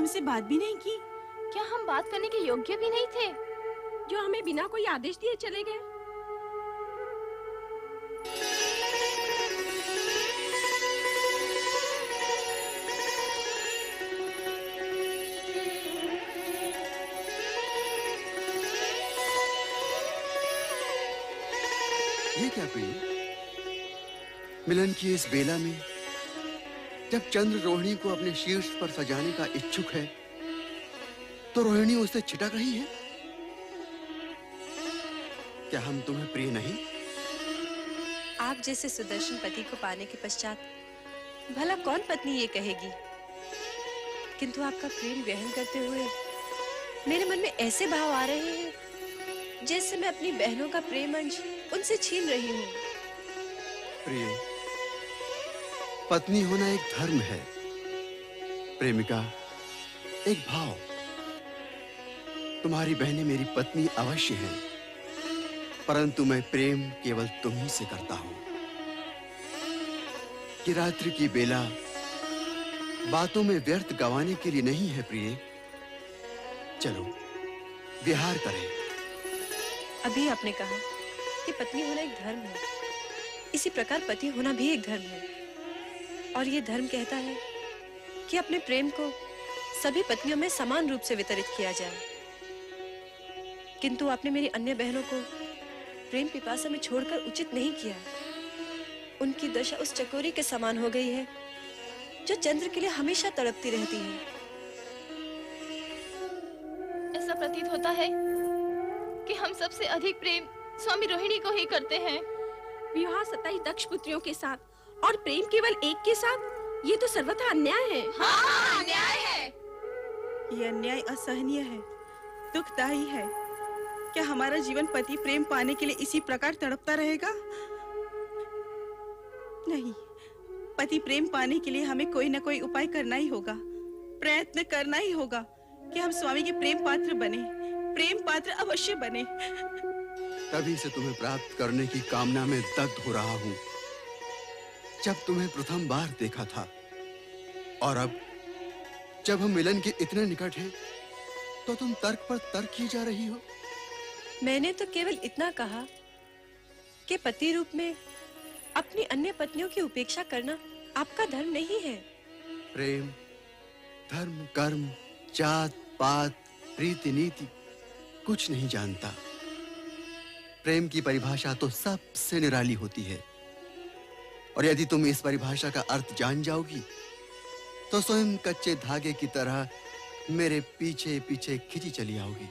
हमसे बात भी नहीं की। क्या हम बात करने के योग्य भी नहीं थे, जो हमें बिना कोई आदेश दिए चले गए? ये क्या प्रिय? मिलन की इस बेला में जब चंद्र रोहिणी को अपने शीर्ष पर सजाने का इच्छुक है, तो रोहिणी उससे छिटक रही है। क्या हम तुम्हें प्रिय नहीं? आप जैसे सुदर्शन पति को पाने के पश्चात भला कौन पत्नी ये कहेगी? किंतु आपका प्रेम ग्रहण करते हुए मेरे मन में ऐसे भाव आ रहे हैं जैसे मैं अपनी बहनों का प्रेम अंश उनसे छीन रही हूँ। प्रिय, पत्नी होना एक धर्म है, प्रेमिका एक भाव। तुम्हारी बहनें मेरी पत्नी अवश्य हैं, परंतु मैं प्रेम केवल तुम ही से करता हूं। कि रात्रि की बेला बातों में व्यर्थ गवाने के लिए नहीं है प्रिय। चलो विहार करें। अभी आपने कहा कि पत्नी होना एक धर्म है, इसी प्रकार पति होना भी एक धर्म है। और ये धर्म कहता है कि अपने प्रेम को सभी पत्नियों में समान रूप से वितरित किया जाए। किंतु आपने मेरी अन्य बहनों को प्रेम पिपासा में छोड़कर उचित नहीं किया। उनकी दशा उस चकोरी के समान हो गई है जो चंद्र के लिए हमेशा तड़पती रहती है। ऐसा प्रतीत होता है कि हम सबसे अधिक प्रेम स्वामी रोहिणी को ही करते हैं। विवाह 27 दक्ष पुत्रियों के साथ और प्रेम केवल एक के साथ, ये तो सर्वथा अन्याय है। हाँ, अन्याय है। ये अन्याय असहनीय है, दुखदायी है। क्या हमारा जीवन पति प्रेम पाने के लिए इसी प्रकार तड़पता रहेगा? नहीं, पति प्रेम पाने के लिए हमें कोई न कोई उपाय करना ही होगा, प्रयत्न करना ही होगा कि हम स्वामी के प्रेम पात्र बने, प्रेम पात्र अवश्य बने। तभी से तुम्हें प्राप्त करने की कामना में दग्ध हो रहा हूं। जब तुम्हें प्रथम बार देखा था और अब जब हम मिलन के इतने निकट हैं, तो तुम तर्क पर तर्क की जा रही हो। मैंने तो केवल इतना कहा कि पति रूप में अपनी अन्य पत्नियों की उपेक्षा करना आपका धर्म नहीं है। प्रेम, धर्म, कर्म, जात, पात, रीति, नीति कुछ नहीं जानता। प्रेम की परिभाषा तो सबसे निराली होती है, और यदि तुम इस परिभाषा का अर्थ जान जाओगी, तो स्वयं कच्चे धागे की तरह मेरे पीछे पीछे खिंची चली आओगी।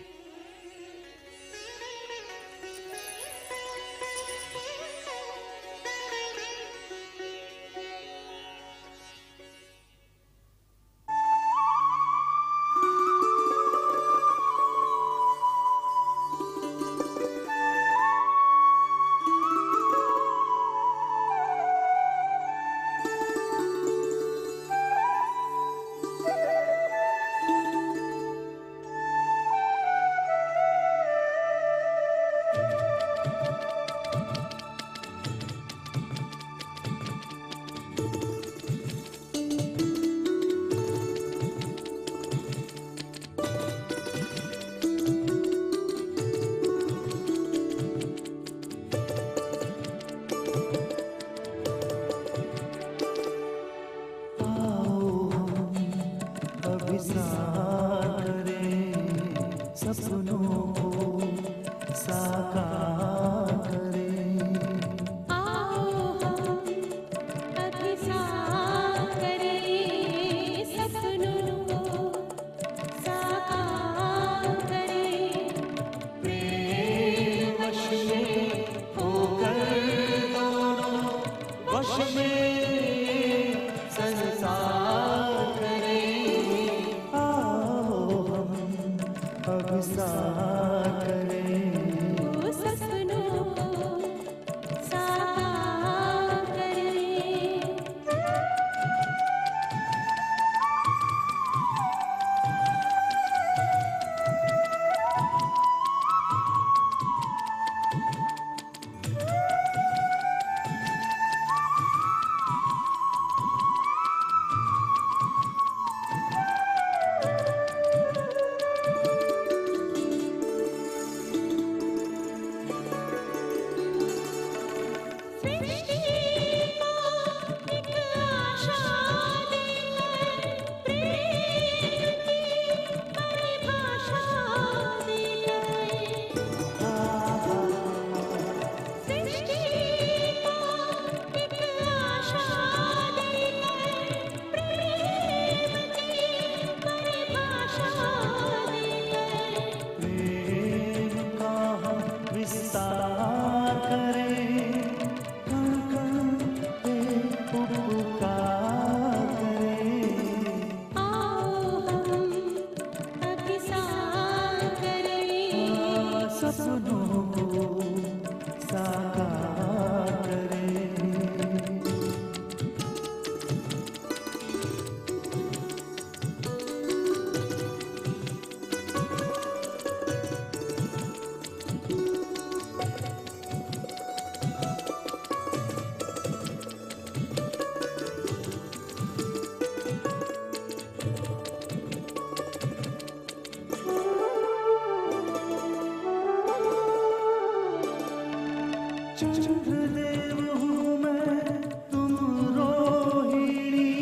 चंद्रदेव हूँ मैं, तुम रोहिणी,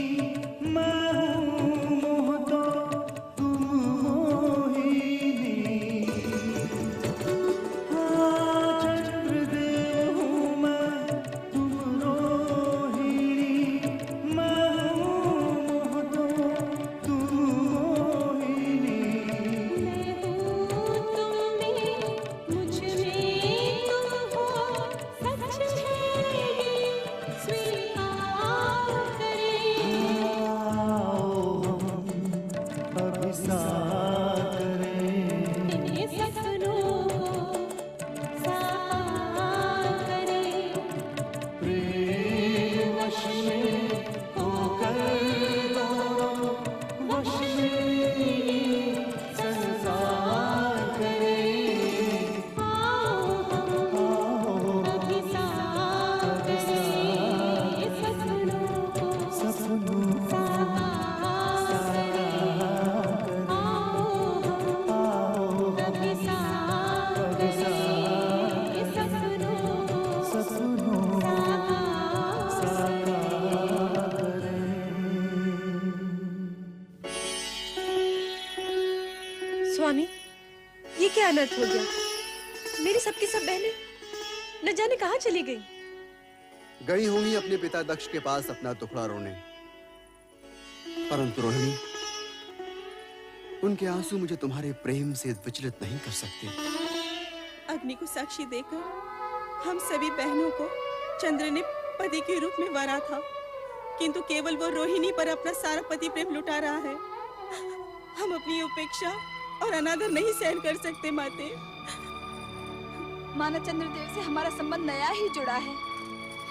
मैं हूँ मोह तो तुम मोहिनी। हाँ चंद्रदेव हूँ मैं, तुम रोहिणी, मैं हूँ मोह तो तुम मोहिनी। मैं हूँ तुम में, मुझ में तुम हो, सच है ये स्वीकार करें। आओ हम अभी साथ करें, इन सपनों को साकार करें। प्रेम वश में होकर दोनों वश में संसार करें। आओ हम अभी साथ करें, सपनों को सपनों साकार करें। आओ हम अभी साथ करें, सपनों को सपनों साकार स्वामी, ये क्या अनर्थ हो गया? मेरी सबकी सब बहनें न जाने कहाँ चली गई। गई होंगी अपने पिता दक्ष के पास अपना टुकड़ा रोने। परंतु रोहिणी, उनके आंसू मुझे तुम्हारे प्रेम से विचलित नहीं कर सकते। अग्नि को साक्षी देकर हम सभी बहनों को चंद्र ने पति के रूप में वरा था, किंतु केवल वो रोहिणी पर अपना सारा पति प्रेम लुटा रहा है। हम अपनी उपेक्षा और अनादर नहीं सहन कर सकते माते। माना चंद्रदेव से हमारा संबंध नया ही जुड़ा है,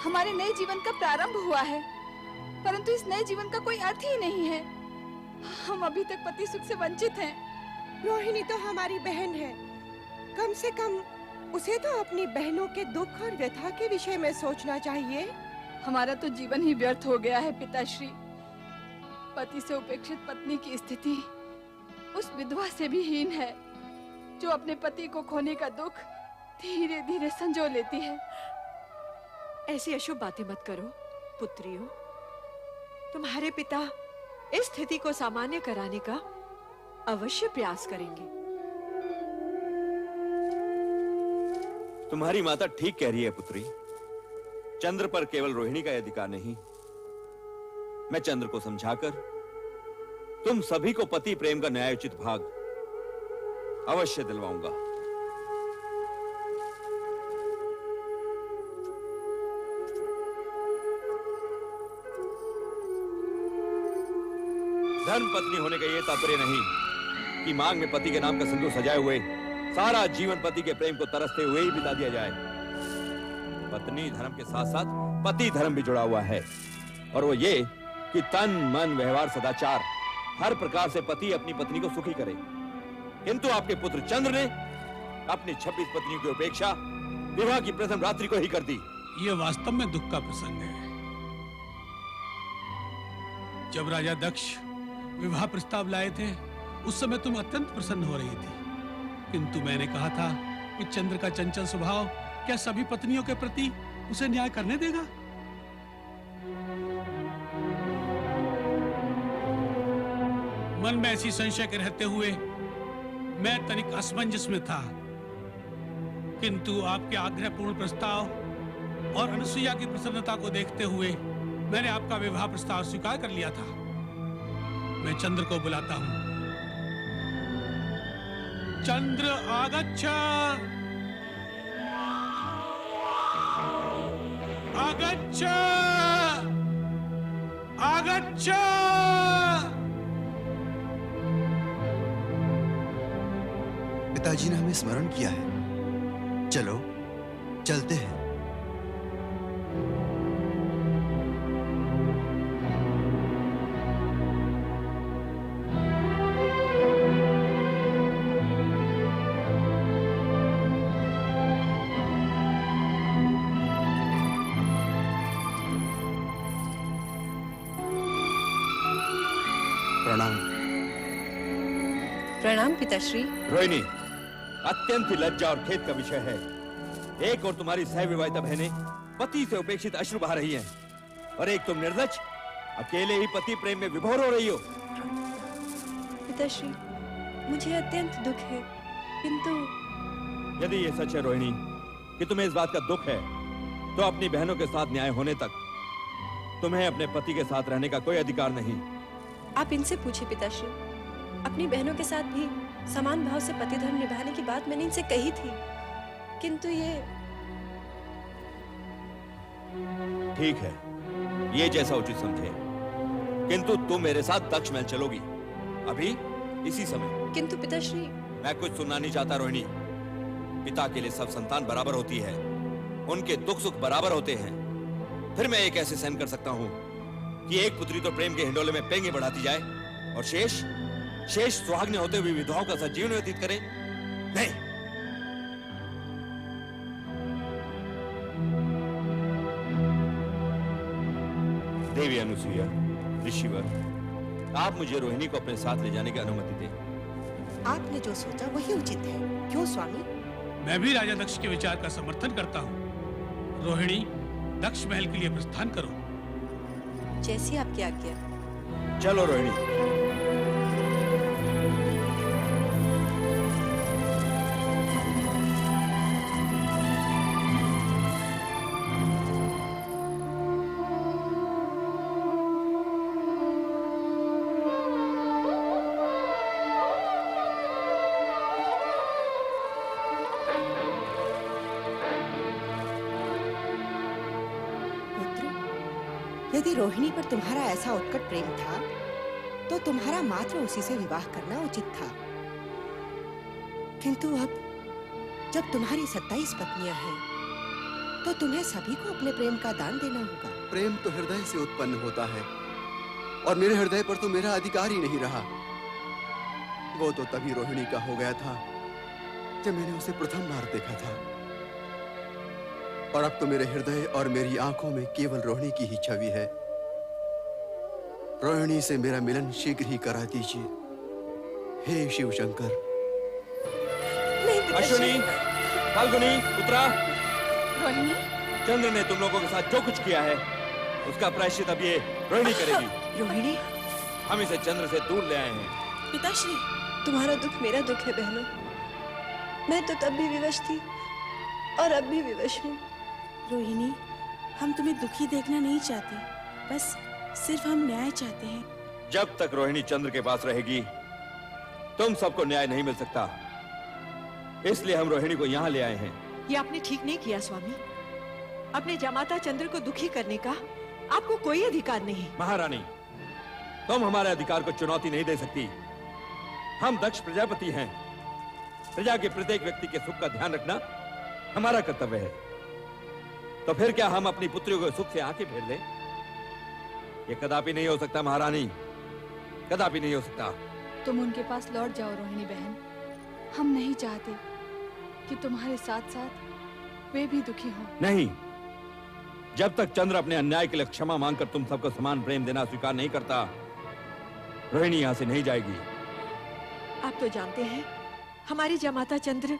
हमारे नए जीवन का प्रारंभ हुआ है, परंतु इस नए जीवन का कोई अर्थ ही नहीं है। हम अभी तक पति सुख से वंचित हैं। रोहिणी तो हमारी बहन है, कम से कम उसे तो अपनी बहनों के दुख और व्यथा के विषय में सोचना चाहिए। हमारा तो जीवन ही व्यर्थ हो गया है पिताश्री। पति से उपेक्षित पत्नी की स्थिति उस विधवा से भी हीन है, जो अपने पति को खोने का दुख धीरे धीरे संजो लेती है। ऐसी अशुभ बातें मत करो पुत्रियों। तुम्हारे पिता इस स्थिति को सामान्य कराने का अवश्य प्रयास करेंगे। तुम्हारी माता ठीक कह रही है पुत्री। चंद्र पर केवल रोहिणी का अधिकार नहीं। मैं चंद्र को समझाकर तुम सभी को पति प्रेम का न्यायोचित भाग अवश्य दिलवाऊंगा। धर्म पत्नी होने का यह तात्पर्य नहीं कि मांग में पति के नाम का सिंदूर सजाए हुए सारा जीवन पति के प्रेम को तरसते हुए ही बिता दिया जाए। पत्नी धर्म के साथ साथ पति धर्म भी जुड़ा हुआ है, और वो ये कि तन मन व्यवहार सदाचार हर प्रकार से पति अपनी पत्नी को सुखी करे। किंतु आपके पुत्र चंद्र ने अपनी 26 पत्नियों की उपेक्षा विवाह की प्रथम रात्रि को ही कर दी। ये वास्तव में दुख का प्रसंग है। जब राजा दक्ष विवाह प्रस्ताव लाए थे, उस समय तुम अत्यंत प्रसन्न हो रही थी, किंतु मैंने कहा था कि चंद्र का चंचल स्वभाव क्या सभी पत्नियों के प्रति उसे न्याय करने देगा? मन में ऐसी संशय के रहते हुए मैं तनिक असमंजस में था, किंतु आपके आग्रहपूर्ण प्रस्ताव और अनुसुईया की प्रसन्नता को देखते हुए मैंने आपका विवाह प्रस्ताव स्वीकार कर लिया था। मैं चंद्र को बुलाता हूं। चंद्र आगच्छ, आगच्छ, आगच्छ। पिताजी ने हमें स्मरण किया है। चलो चलते हैं। प्रणाम। प्रणाम पिताश्री। रोहिणी, अत्यंत ही लज्जा और खेद का विषय है। एक और तुम्हारी सहविवाहिता बहनें पति से उपेक्षित अश्रु बहा रही हैं, और एक तुम निर्लज्ज अकेले ही पति प्रेम में विभोर हो रही हो। पिताश्री, मुझे अत्यंत दुख है, किंतु यदि ये सच है रोहिणी कि तुम्हें इस बात का दुख है, तो अपनी बहनों के साथ न्याय होने तक तुम्हें अपने पति के साथ रहने का कोई अधिकार नहीं। आप इनसे पूछिए पिताश्री। अपनी बहनों के साथ भी समान भाव से पति धर्म निभाने की बात मैंने इनसे कही थी, किंतु ये ठीक है, ये जैसा उचित समझे, किंतु तुम मेरे साथ दक्ष महल चलोगी अभी इसी समय। किंतु पिताश्री। मैं कुछ सुनना नहीं चाहता रोहिणी। पिता के लिए सब संतान बराबर होती है, उनके दुख सुख बराबर होते हैं। फिर मैं ये कैसे सहन कर सकता हूँ कि एक पुत्री तो प्रेम के हिंडोले में पेंगे बढ़ाती जाए और शेष सुहागने होते हुए विधवाओं का साथ जीवन व्यतीत करे? नहीं। देवी अनुसुईया, ऋषिवर, आप मुझे रोहिणी को अपने साथ ले जाने की अनुमति दें। आपने जो सोचा वही उचित है, क्यों स्वामी? मैं भी राजा दक्ष के विचार का समर्थन करता हूँ। रोहिणी, दक्ष महल के लिए प्रस्थान करो। जैसी आपकी आज्ञा। चलो रोहिणी। यदि रोहिणी पर तुम्हारा ऐसा उत्कट प्रेम था, तो तुम्हारा मात्र उसी से विवाह करना उचित था। किंतु अब जब तुम्हारी 27 पत्नियां हैं, तो तुम्हें सभी को अपने प्रेम का दान देना होगा। प्रेम तो हृदय से उत्पन्न होता है, और मेरे हृदय पर तो मेरा अधिकार ही नहीं रहा। वो तो तभी रोहिणी का हो गया था जब मैंने उसे प्रथम बार देखा था, और अब तो मेरे हृदय और मेरी आंखों में केवल रोहिणी की ही छवि है। रोहिणी से मेरा मिलन शीघ्र ही करा दीजिए, हे शिव शंकर। अश्विनी, फाल्गुनी, उत्तरा, रोहिणी, चंद्र ने तुम लोगों के साथ जो कुछ किया है, उसका प्रायश्चित अब ये रोहिणी करेगी। रोहिणी, हम इसे चंद्र से दूर ले आए हैं। पिताश्री, तुम्हारा दुख मेरा दुख है बहनों। मैं तो तब भी विवश थी और अब भी विवश हूँ। रोहिणी, हम तुम्हें दुखी देखना नहीं चाहते, बस सिर्फ हम न्याय चाहते हैं। जब तक रोहिणी चंद्र के पास रहेगी, तुम सबको न्याय नहीं मिल सकता। इसलिए हम रोहिणी को यहाँ ले आए हैं। ये आपने ठीक नहीं किया स्वामी। अपने जमाता चंद्र को दुखी करने का आपको कोई अधिकार नहीं। महारानी, तुम हमारे अधिकार को चुनौती नहीं दे सकती। हम दक्ष प्रजापति हैं। प्रजा के प्रत्येक व्यक्ति के सुख का ध्यान रखना हमारा कर्तव्य है। तो फिर क्या हम अपनी पुत्रियों को सुख से आंखें फेर लें? ये कदापि नहीं हो सकता महारानी, कदापि नहीं हो सकता। तुम उनके पास लौट जाओ रोहिणी बहन। हम नहीं चाहते कि तुम्हारे साथ साथ वे भी दुखी हों। नहीं, जब तक चंद्र अपने अन्याय के लिए क्षमा मांगकर तुम सबको समान प्रेम देना स्वीकार नहीं करता, रोहिणी यहाँ से नहीं जाएगी। आप तो जानते हैं हमारे जमाता चंद्र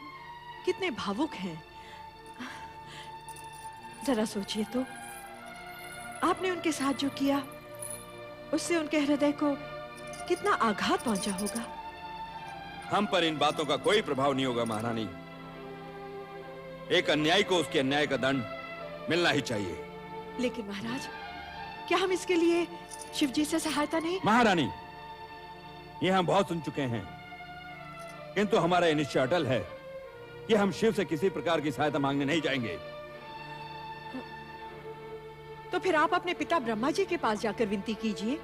कितने भावुक हैं। जरा सोचिए तो, आपने उनके साथ जो किया उससे उनके हृदय को कितना आघात पहुंचा होगा। हम पर इन बातों का कोई प्रभाव नहीं होगा महारानी। एक अन्यायी को उसके अन्याय का दंड मिलना ही चाहिए। लेकिन महाराज, क्या हम इसके लिए शिव जी से सहायता नहीं? महारानी, ये हम बहुत सुन चुके हैं, किंतु हमारा यह निश्चय अटल है कि हम शिव से किसी प्रकार की सहायता मांगने नहीं जाएंगे। तो फिर आप अपने पिता ब्रह्मा जी के पास जाकर विनती कीजिए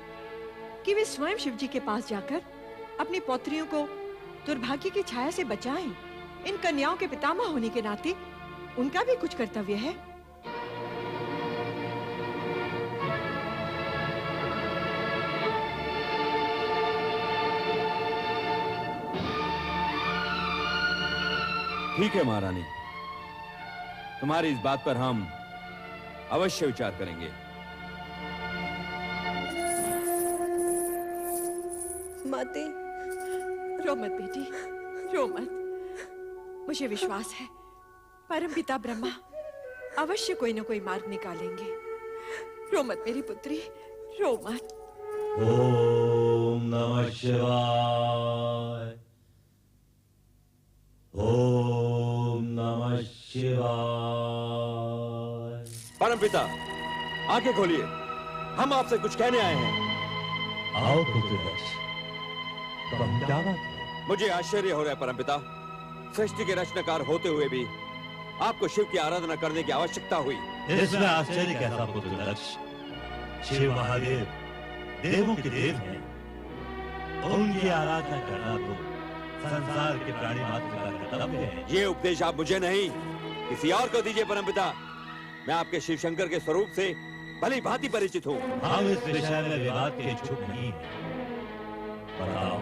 कि वे स्वयं शिव जी के पास जाकर अपनी पौत्रियों को दुर्भाग्य की छाया से बचाएं। इन कन्याओं के पितामह होने के नाते उनका भी कुछ कर्तव्य है। ठीक है महारानी, तुम्हारी इस बात पर हम अवश्य विचार करेंगे। माते, रो मत बेटी, रो मत। मुझे विश्वास है परम पिता ब्रह्मा अवश्य कोई न कोई मार्ग निकालेंगे। रो मत मेरी पुत्री, रो मत। ओम नमः शिवाय। ओम नमः शिवाय। परमपिता, आंखें खोलिए, हम आपसे कुछ कहने आए हैं। आओ पुत्रदक्ष, क्या बात है? मुझे आश्चर्य हो रहा है परमपिता, सृष्टि के रचनाकार होते हुए भी आपको शिव की आराधना करने की आवश्यकता हुई। इसमें आश्चर्य कैसा पुत्रदक्ष? शिव महादेव देवों के देव हैं, उनकी आराधना करना तो संसार के प्राणी मात्र का कर्तव्य है। ये उपदेश आप मुझे नहीं, किसी और को दीजिए परमपिता। मैं आपके शिव शंकर के स्वरूप से भली भांति परिचित हूँ। हम इस विषय में विवाद के इच्छुक नहीं हैं। बताओ,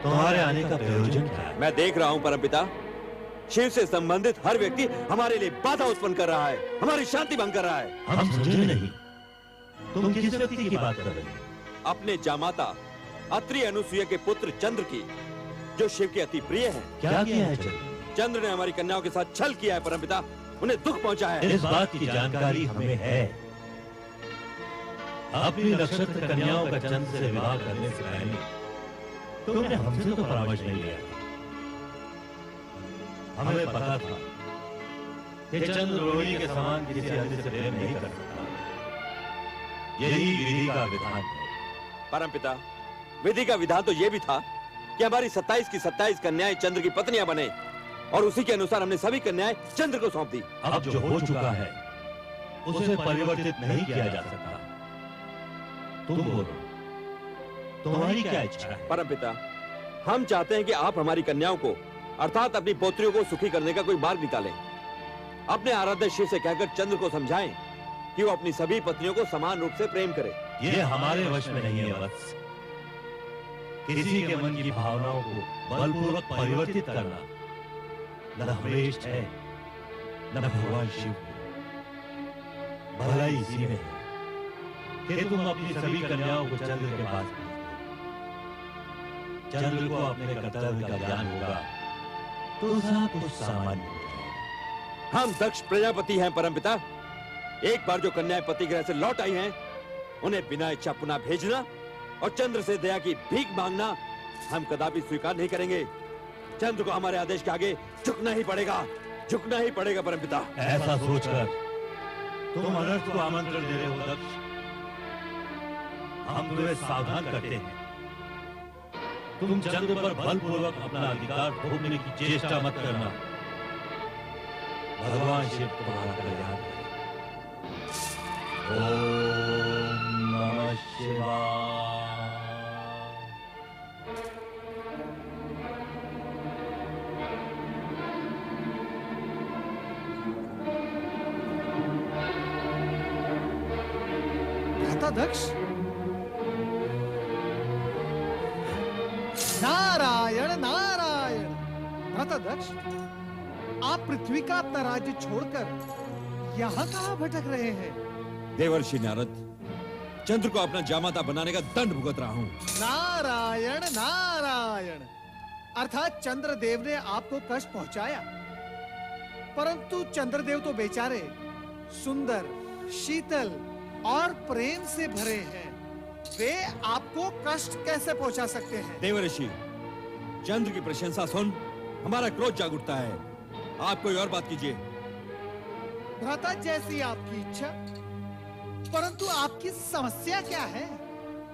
तुम्हारे आने का प्रयोजन क्या है? मैं देख रहा हूँ परमपिता, शिव से संबंधित हर व्यक्ति हमारे लिए बाधा उत्पन्न कर रहा है, हमारी शांति भंग कर रहा है। हम समझे नहीं, तुम किस व्यक्ति की बात कर रहे हो? अपने जामाता अत्रि अनुसुईया के पुत्र चंद्र की, जो शिव के अति प्रिय हैं। क्या किया है चंद्र? चंद्र ने हमारी कन्याओं के साथ छल किया है परमपिता, उन्हें दुख पहुंचा है। इस बात की जानकारी हमें है। अपनी नक्षत्र कन्याओं का चंद्र से विवाह करने से पहले तुमने हमसे तो परामर्श नहीं लिया। हमें पता था कि चंद्र रोहिणी के समान किसी अन्य से प्रेम नहीं कर सकता। यही विधि का विधान है। परमपिता, विधि का विधान तो ये भी था कि हमारी 27 की 27 कन्याएं चंद्र की पत्नियां बने, और उसी के अनुसार हमने सभी कन्याएं चंद्र को सौंप दी। अब जो हो चुका है उसे परिवर्तित नहीं किया जा सकता। तुम बोलो, तुम्हारी क्या इच्छा है? परमपिता, हम चाहते हैं कि आप हमारी कन्याओं को, अर्थात अपनी पोत्रियों को सुखी करने का कोई मार्ग निकालें। अपने आराध्य शिव से कहकर चंद्र को समझाएं कि वो अपनी सभी पत्नियों को समान रूप से प्रेम करे। ये हमारे वश में नहीं है वत्स। किसी के मन की भावनाओं को बलपूर्वक परिवर्तित करना न हमेश है न भगवान शिव को। भलाई इसी में है कि तुम अपनी सभी कन्याओं को चंद्र के पास भेज दो। चंद्र को अपने कर्तव्य का ज्ञान होगा तो सब कुछ सामान्य हो जाएगा। हम दक्ष प्रजापति हैं परमपिता। एक बार जो कन्याएं पति गृह से लौट आई हैं, उन्हें बिना इच्छा पुनः भेजना और चंद्र से दया की भीख मांगना हम कदापि स्वीकार नहीं करेंगे। चंद्र को हमारे आदेश के आगे झुकना ही पड़ेगा, झुकना ही पड़ेगा परमपिता। ऐसा सोचकर तुम अनर्थ को आमंत्रण दे रहे हो दक्ष। हम तुम्हें सावधान करते हैं, तुम चंद्र पर बलपूर्वक अपना अधिकार थोपने की चेष्टा मत करना। भगवान शिव तुम्हारा कल्याण करे। ओम नमः शिवाय। दक्ष, नारायण नारायण। भ्राता दक्ष, आप पृथ्वी का अपना राज्य छोड़कर यहाँ कहाँ भटक रहे हैं? देवर्षि नारद, चंद्र को अपना जामाता बनाने का दंड भुगत रहा हूँ। नारायण नारायण। अर्थात चंद्रदेव ने आपको कष्ट पहुंचाया, परंतु चंद्रदेव तो बेचारे सुंदर, शीतल और प्रेम से भरे हैं। वे आपको कष्ट कैसे पहुंचा सकते हैं? देवर्षि, चंद्र की प्रशंसा सुन हमारा क्रोध जाग उठता है। आप कोई और बात कीजिए। भ्राता, जैसी आपकी इच्छा, परंतु आपकी समस्या क्या है?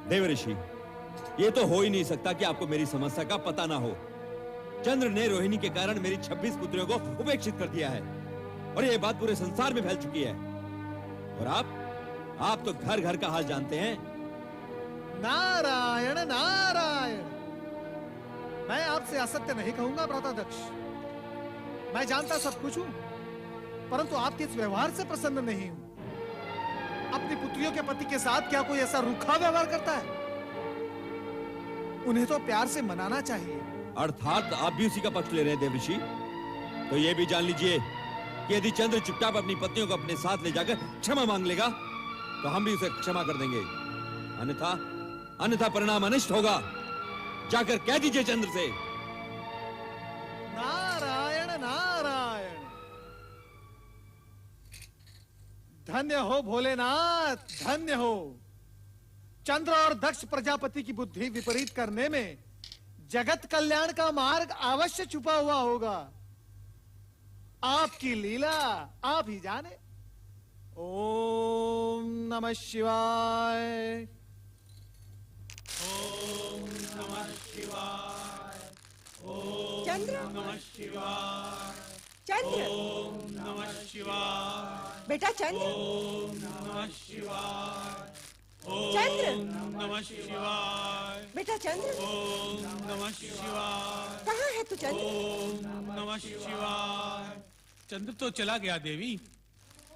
देवर्षि, ये तो हो ही नहीं सकता कि आपको मेरी समस्या का पता ना हो। चंद्र ने रोहिणी के कारण मेरी 26 पुत्रियों को उपेक्षित कर दिया है, और ये बात पूरे संसार में फैल चुकी है। और आप तो घर घर का हाल जानते हैं। नारायण नारायण। मैं आपसे असत्य नहीं कहूंगा भ्राता दक्ष। मैं जानता सब कुछ हूं, परंतु आपके इस व्यवहार से प्रसन्न नहीं हूं। अपनी पुत्रियों के पति के साथ क्या कोई ऐसा रूखा व्यवहार करता है? उन्हें तो प्यार से मनाना चाहिए। अर्थात आप भी उसी का पक्ष ले रहे हैं देवर्षि। तो ये भी जान लीजिए कि यदि चंद्र चुपचाप अपनी पत्नियों को अपने साथ ले जाकर क्षमा मांग लेगा तो हम भी उसे क्षमा कर देंगे, अन्यथा परिणाम अनिष्ट होगा। जाकर कह दीजिए चंद्र से। नारायण नारायण। धन्य हो भोलेनाथ, धन्य हो। चंद्र और दक्ष प्रजापति की बुद्धि विपरीत करने में जगत कल्याण का मार्ग अवश्य छुपा हुआ होगा। आपकी लीला आप ही जाने। ओम नमः शिवाय। ओम नमः शिवाय। ओम चंद्र। नमः शिवाय। चंद्र। ओम नमः शिवाय। बेटा चंद्र। ओम नमः शिवाय। चंद्र। ओम नमः शिवाय। बेटा चंद्र। ओम नमः शिवाय। कहाँ है तू चंद्र? ओम नमः शिवाय। चंद्र तो चला गया देवी।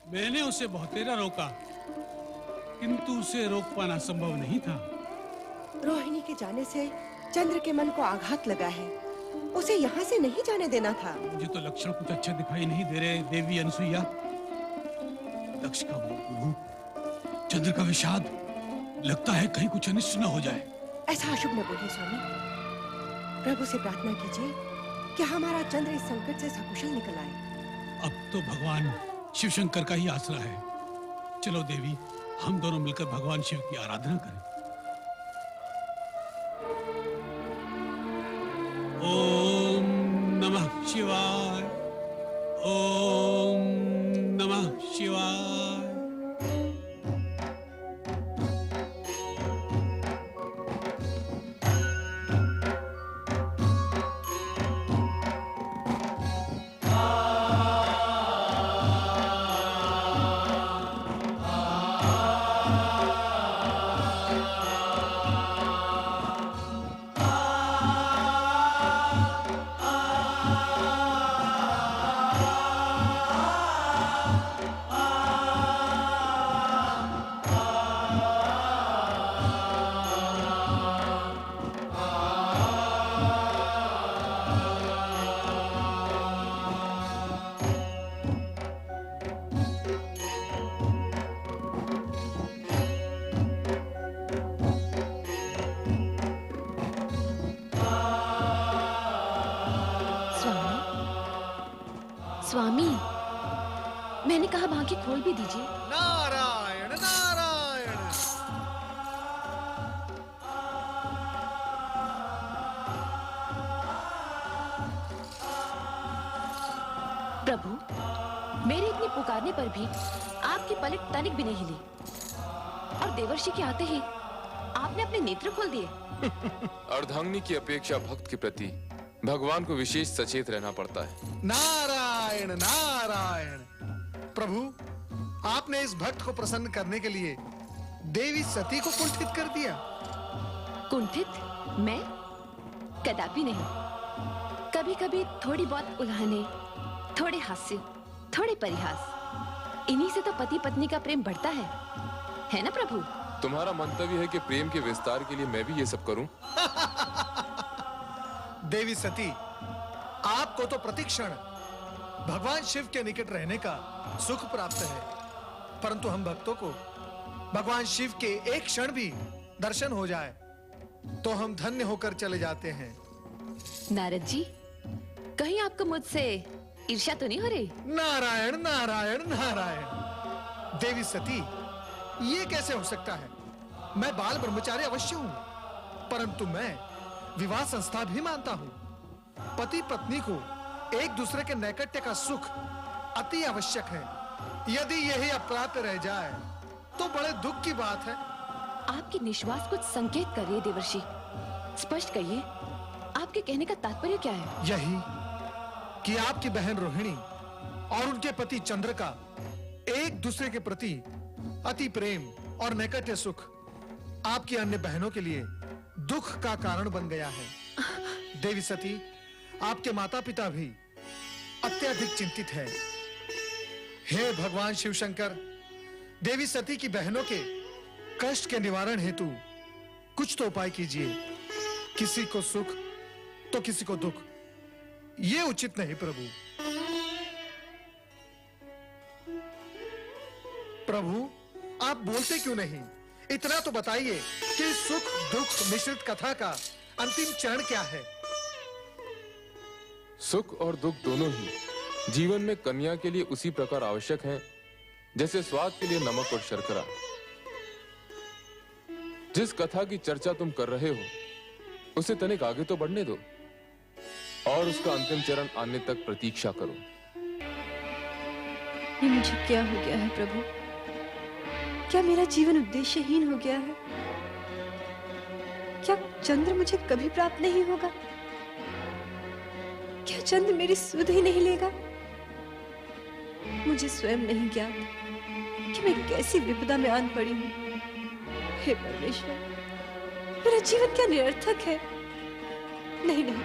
मैंने उसे बहुतेरा रोका, किंतु उसे रोक पाना संभव नहीं था। रोहिणी के जाने से चंद्र के मन को आघात लगा है। उसे यहाँ से नहीं जाने देना था। मुझे तो लक्षण कुछ अच्छे दिखाई नहीं दे रहे देवी अनसुईया। दक्ष का वो रूप, चंद्र का विषाद, लगता है कहीं कुछ अनिष्ट न हो जाए। ऐसा अशुभ न बोलिए स्वामी। प्रभु से प्रार्थना कीजिए कि हमारा चंद्र इस संकट से सकुशल निकल आए। अब तो भगवान शिव शंकर का ही आसरा है। चलो देवी, हम दोनों मिलकर भगवान शिव की आराधना करें। ओम नमः शिवाय। ओम नमः शिवाय। स्वामी, मैंने कहा बाकी खोल भी दीजिए। नारायण नारायण। प्रभु, मेरे इतने पुकारने पर भी आपकी पलक तनिक भी नहीं हिली और देवर्षि के आते ही आपने अपने नेत्र खोल दिए। अर्धांगिनी की अपेक्षा भक्त के प्रति भगवान को विशेष सचेत रहना पड़ता है। नारायण नारायण। प्रभु, आपने इस भक्त को प्रसन्न करने के लिए देवी सती को कुंठित कर दिया। कुंठित? मैं? कदापि नहीं। कभी कभी थोड़ी बहुत उल्हाने, थोड़े हास्य, थोड़े परिहास, इन्हीं से तो पति पत्नी का प्रेम बढ़ता है ना प्रभु? तुम्हारा मंतव्य है कि प्रेम के विस्तार के लिए मैं भी ये सब करूं? देवी सती, आपको तो प्रतिक्षण भगवान शिव के निकट रहने का सुख प्राप्त है, परंतु हम भक्तों को भगवान शिव के एक क्षण भी दर्शन हो जाए तो हम धन्य होकर चले जाते हैं। नारद जी, कहीं आपको मुझसे ईर्ष्या तो नहीं हो रही? नारायण नारायण नारायण। देवी सती, ये कैसे हो सकता है? मैं बाल ब्रह्मचारी अवश्य हूं, परंतु मैं विवाह संस्था भी मानता हूं। पति पत्नी को एक दूसरे के नैकट्य का सुख अति आवश्यक है। यदि यही अप्राप्त रह जाए तो बड़े दुख की बात है। आपकी निश्वास कुछ संकेत कर रही है देवर्षि। स्पष्ट कहिए, आपके कहने का तात्पर्य क्या है? यही कि आपकी बहन रोहिणी और उनके पति चंद्र का एक दूसरे के प्रति अति प्रेम और नैकट्य सुख आपकी अन्य बहनों के लिए दुख का कारण बन गया है। देवी सती, आपके माता पिता भी अत्यधिक चिंतित है। हे भगवान शिव शंकर, देवी सती की बहनों के कष्ट के निवारण हेतु कुछ तो उपाय कीजिए। किसी को सुख तो किसी को दुख, ये उचित नहीं प्रभु। प्रभु, आप बोलते क्यों नहीं? इतना तो बताइए कि सुख दुख मिश्रित कथा का अंतिम चरण क्या है? सुख और दुख दोनों ही जीवन में कन्या के लिए उसी प्रकार आवश्यक हैं जैसे स्वाद के लिए नमक और शर्करा। जिस कथा की चर्चा तुम कर रहे हो उसे तनिक आगे तो बढ़ने दो और उसका अंतिम चरण आने तक प्रतीक्षा करो। ये मुझे क्या हो गया है प्रभु? क्या मेरा जीवन उद्देश्यहीन हो गया है? क्या चंद्र मुझे कभी प्राप्त नहीं होगा? क्या चंद्र मेरी सुध ही नहीं लेगा? मुझे स्वयं नहीं ज्ञात कि मैं कैसी विपदा में आन पड़ी हूँ। हे परमेश्वर, मेरा जीवन क्या निरर्थक है? नहीं नहीं,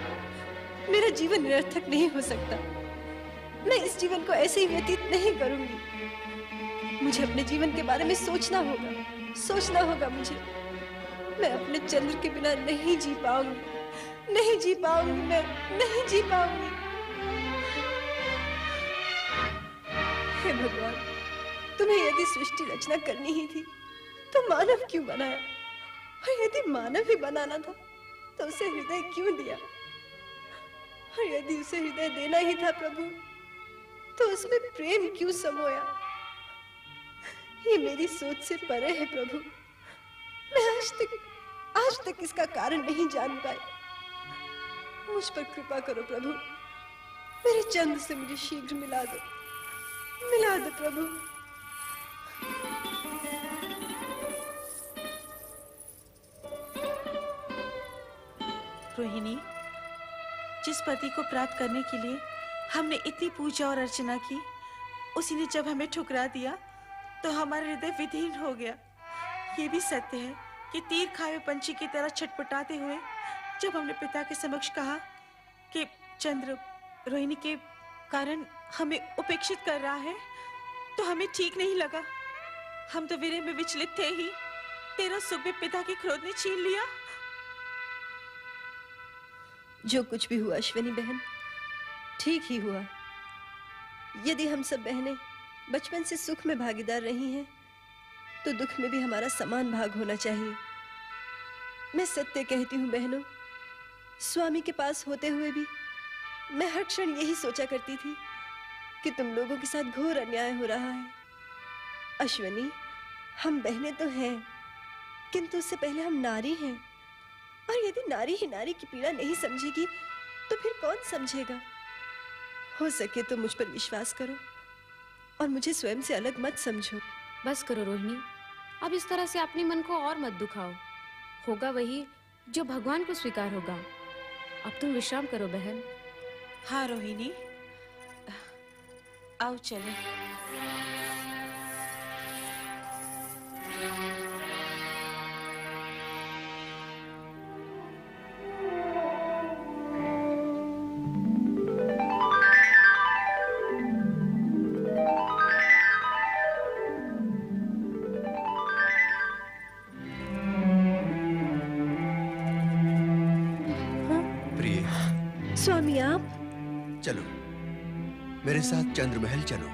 मेरा जीवन निरर्थक नहीं हो सकता। मैं इस जीवन को ऐसे ही व्यतीत नहीं करूंगी। मुझे अपने जीवन के बारे में सोचना होगा मुझे। मैं अपने चंद्र के बिना नहीं जी पाऊंगी, नहीं जी पाऊंगी, मैं नहीं जी पाऊंगी। हे भगवान, तुम्हें यदि सृष्टि रचना करनी ही थी तो मानव क्यों बनाया? और यदि मानव ही बनाना था तो उसे हृदय क्यों दिया? और यदि उसे हृदय देना ही था प्रभु तो उसमें प्रेम क्यों समोया? ये मेरी सोच से परे है प्रभु। मैं आज तक इसका कारण नहीं जान पाई। मुझ पर कृपा करो प्रभु। मेरे चंद्र से मुझे शीघ्र मिला दो प्रभु। रोहिणी, जिस पति को प्राप्त करने के लिए हमने इतनी पूजा और अर्चना की, उसी ने जब हमें ठुकरा दिया तो हमारा हृदय विदीर्ण हो गया। ये भी सत्य है कि तीर खाए पंछी की तरह छटपटाते हुए जब हमने पिता के समक्ष कहा कि चंद्र रोहिणी के कारण हमें उपेक्षित कर रहा है, तो हमें ठीक नहीं लगा। हम तो विरह में विचलित थे ही, तेरा सुख भी पिता के क्रोध ने छीन लिया। जो कुछ भी हुआ अश्विनी बहन, ठीक ही हुआ। यदि हम सब बहनें बचपन से सुख में भागीदार रही हैं, तो दुख में भी हमारा समान भाग होना चाहिए। मैं सत्य कहती हूँ बहनों, स्वामी के पास होते हुए भी मैं हर क्षण यही सोचा करती थी कि तुम लोगों के साथ घोर अन्याय हो रहा है। अश्विनी, हम बहनें तो हैं, किंतु उससे पहले हम नारी हैं। और यदि नारी ही नारी की पीड़ा नहीं समझेगी तो फिर कौन समझेगा? हो सके तो मुझ पर विश्वास करो और मुझे स्वयं से अलग मत समझो। बस करो रोहिणी, अब इस तरह से अपने मन को और मत दुखाओ। होगा वही जो भगवान को स्वीकार होगा। अब तुम विश्राम करो बहन। हाँ रोहिणी, आओ चले। स्वामी आप? चलो मेरे साथ चंद्र महल चलो।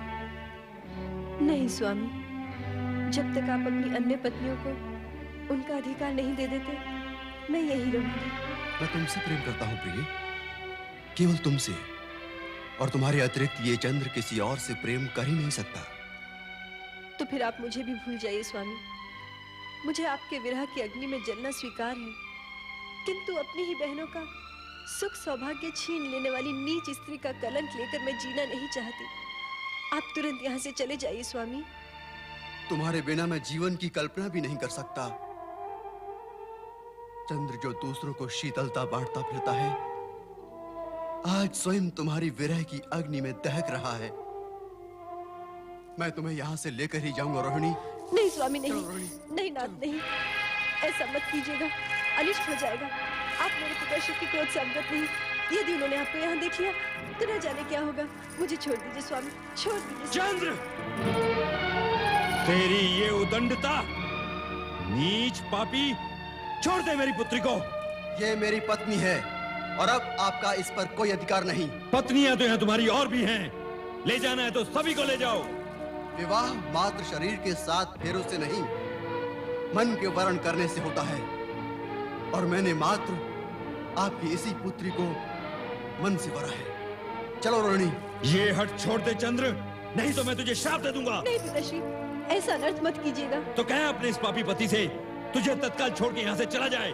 नहीं स्वामी, जब तक आप अपनी अन्य पत्नियों को उनका अधिकार नहीं दे देते, मैं यही रहूंगी। मैं तुमसे प्रेम करता हूँ प्रिय, केवल तुमसे, और तुम्हारे अतिरिक्त ये चंद्र किसी और से प्रेम कर ही नहीं सकता। तो फिर आप मुझे भी भूल जाइए स्वामी। मुझे आपके विरह की अग्नि में जलना स्वीकार है, किंतु अपनी ही बहनों का सुख सौभाग्य छीन लेने वाली नीच स्त्री का कलंक लेकर मैं जीना नहीं चाहती। आप तुरंत यहाँ से चले जाइए स्वामी। तुम्हारे बिना मैं जीवन की कल्पना भी नहीं कर सकता। चंद्र जो दूसरों को शीतलता बांटता फिरता है, आज स्वयं तुम्हारी विरह की अग्नि में दहक रहा है। मैं तुम्हें यहाँ से लेकर ही जाऊंगा रोहिणी। नहीं स्वामी, नहीं नहीं नाथ, नहीं, ऐसा मत कीजिएगा, अनिष्ट हो जाएगा। आप मेरे पिताश्री की क्रोध से अवगत नहीं। यदि उन्होंने आपको यहाँ देख लिया तो न जाने क्या होगा। मुझे छोड़ दीजिए स्वामी, छोड़ दीजिए। चंद्र, तेरी ये उदंडता, नीच पापी, छोड़ दे मेरी पुत्री को। ये मेरी पत्नी है और अब आपका इस पर कोई अधिकार नहीं। पत्नियां तो यहाँ तुम्हारी और भी हैं, ले जाना है तो सभी को ले जाओ। विवाह मात्र शरीर के साथ फेरों से नहीं, मन के वर्ण करने से होता है, और मैंने मात्र आपकी इसी पुत्री को मन से वरा है। चलो रोहिणी। ये हट छोड़ दे चंद्र, नहीं तो मैं तुझे श्राप दे दूंगा। नहीं पिताश्री, ऐसा अनर्थ मत कीजिएगा। तो कह अपने इस पापी पति से तुझे तत्काल छोड़ के यहाँ से चला जाए,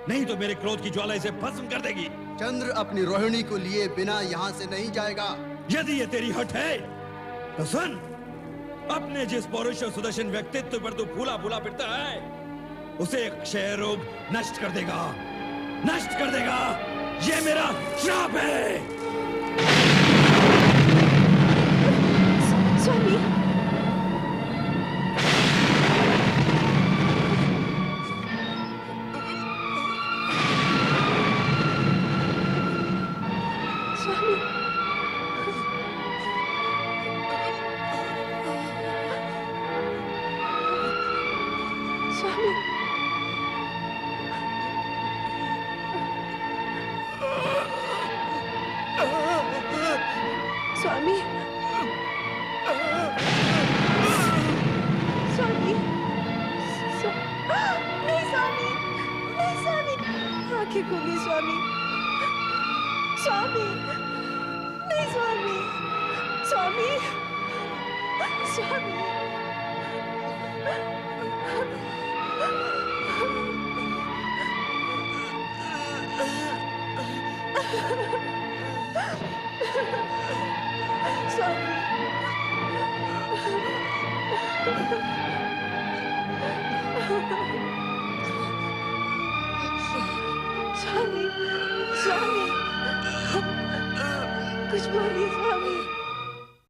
नहीं तो मेरे क्रोध की ज्वाला इसे भस्म कर देगी। चंद्र अपनी रोहिणी को लिए बिना यहाँ से नहीं जाएगा। यदि ये तेरी हट है तो सुन, अपने जिस पौरुष और सुदर्शन व्यक्तित्व पर तू फूला फूला फिरता है, उसे क्षय रोग नष्ट कर देगा, नष्ट कर देगा। ये मेरा श्राप है। स्वामी, स्वामी, स्वामी, नहीं स्वामी, नहीं स्वामी, आंखें खोलिए स्वामी, स्वामी, नहीं स्वामी, स्वामी, स्वामी, स्वामी, स्वामी, कुछ बोलिए।